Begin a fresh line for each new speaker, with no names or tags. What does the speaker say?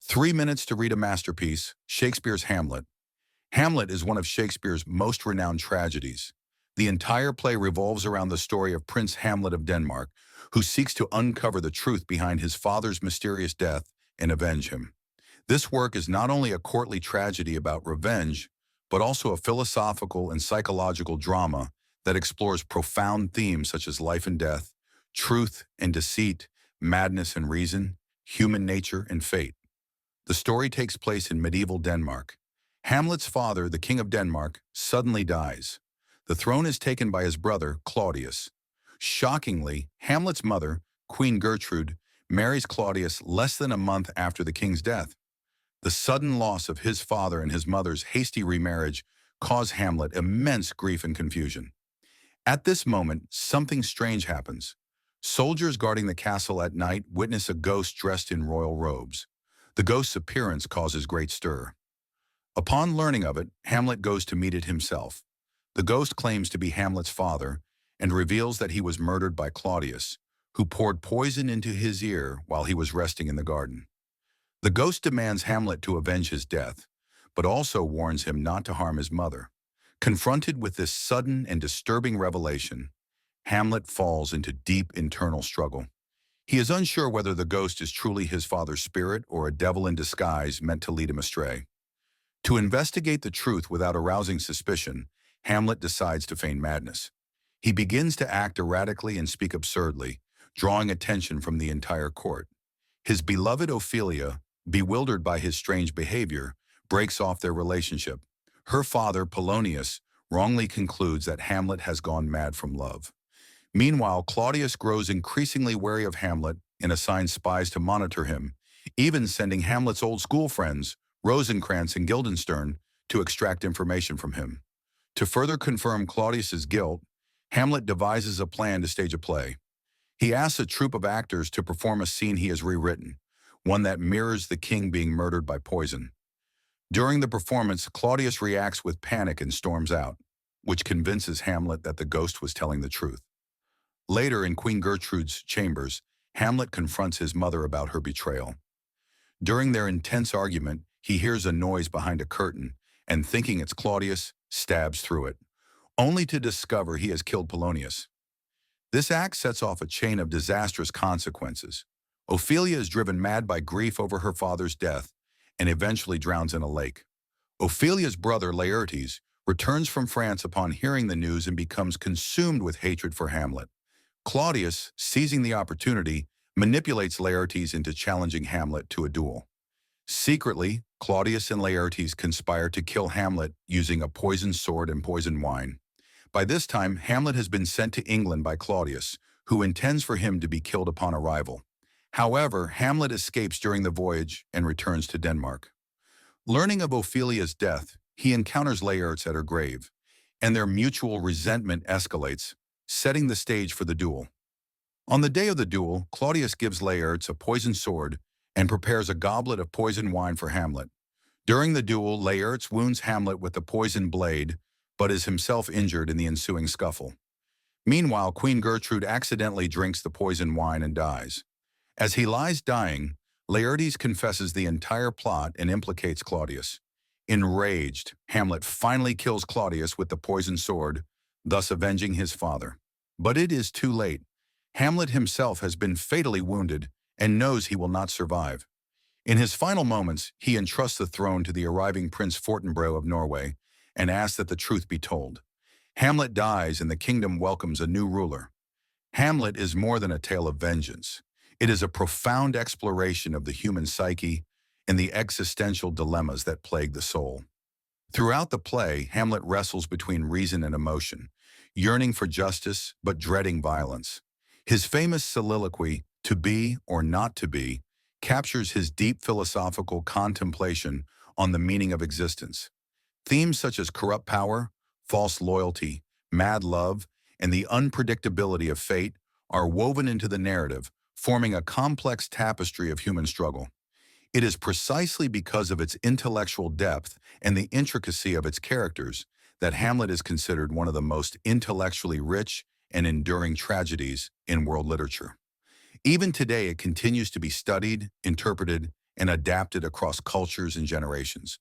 3 minutes to read a masterpiece, Shakespeare's Hamlet. Hamlet is one of Shakespeare's most renowned tragedies. The entire play revolves around the story of Prince Hamlet of Denmark, who seeks to uncover the truth behind his father's mysterious death and avenge him. This work is not only a courtly tragedy about revenge, but also a philosophical and psychological drama that explores profound themes such as life and death, truth and deceit, madness and reason, human nature and fate. The story takes place in medieval Denmark. Hamlet's father, the King of Denmark, suddenly dies. The throne is taken by his brother, Claudius. Shockingly, Hamlet's mother, Queen Gertrude, marries Claudius less than a month after the king's death. The sudden loss of his father and his mother's hasty remarriage cause Hamlet immense grief and confusion. At this moment, something strange happens. Soldiers guarding the castle at night witness a ghost dressed in royal robes. The ghost's appearance causes great stir. Upon learning of it, Hamlet goes to meet it himself. The ghost claims to be Hamlet's father and reveals that he was murdered by Claudius, who poured poison into his ear while he was resting in the garden. The ghost demands Hamlet to avenge his death, but also warns him not to harm his mother. Confronted with this sudden and disturbing revelation, Hamlet falls into deep internal struggle. He is unsure whether the ghost is truly his father's spirit or a devil in disguise meant to lead him astray. To investigate the truth without arousing suspicion, Hamlet decides to feign madness. He begins to act erratically and speak absurdly, drawing attention from the entire court. His beloved Ophelia, bewildered by his strange behavior, breaks off their relationship. Her father, Polonius, wrongly concludes that Hamlet has gone mad from love. Meanwhile, Claudius grows increasingly wary of Hamlet and assigns spies to monitor him, even sending Hamlet's old school friends, Rosencrantz and Guildenstern, to extract information from him. To further confirm Claudius's guilt, Hamlet devises a plan to stage a play. He asks a troupe of actors to perform a scene he has rewritten, one that mirrors the king being murdered by poison. During the performance, Claudius reacts with panic and storms out, which convinces Hamlet that the ghost was telling the truth. Later, in Queen Gertrude's chambers, Hamlet confronts his mother about her betrayal. During their intense argument, he hears a noise behind a curtain and, thinking it's Claudius, stabs through it, only to discover he has killed Polonius. This act sets off a chain of disastrous consequences. Ophelia is driven mad by grief over her father's death and eventually drowns in a lake. Ophelia's brother, Laertes, returns from France upon hearing the news and becomes consumed with hatred for Hamlet. Claudius, seizing the opportunity, manipulates Laertes into challenging Hamlet to a duel. Secretly, Claudius and Laertes conspire to kill Hamlet using a poisoned sword and poisoned wine. By this time, Hamlet has been sent to England by Claudius, who intends for him to be killed upon arrival. However, Hamlet escapes during the voyage and returns to Denmark. Learning of Ophelia's death, he encounters Laertes at her grave, and their mutual resentment escalates, setting the stage for the duel. On the day of the duel, Claudius gives Laertes a poisoned sword and prepares a goblet of poisoned wine for Hamlet. During the duel, Laertes wounds Hamlet with the poisoned blade, but is himself injured in the ensuing scuffle. Meanwhile, Queen Gertrude accidentally drinks the poisoned wine and dies. As he lies dying, Laertes confesses the entire plot and implicates Claudius. Enraged, Hamlet finally kills Claudius with the poisoned sword, thus avenging his father. But it is too late. Hamlet himself has been fatally wounded and knows he will not survive. In his final moments, he entrusts the throne to the arriving Prince Fortinbras of Norway and asks that the truth be told. Hamlet dies and the kingdom welcomes a new ruler. Hamlet is more than a tale of vengeance. It is a profound exploration of the human psyche and the existential dilemmas that plague the soul. Throughout the play, Hamlet wrestles between reason and emotion, yearning for justice but dreading violence. His famous soliloquy, "To be or not to be," captures his deep philosophical contemplation on the meaning of existence. Themes such as corrupt power, false loyalty, mad love, and the unpredictability of fate are woven into the narrative, forming a complex tapestry of human struggle. It is precisely because of its intellectual depth and the intricacy of its characters that Hamlet is considered one of the most intellectually rich and enduring tragedies in world literature. Even today, it continues to be studied, interpreted, and adapted across cultures and generations.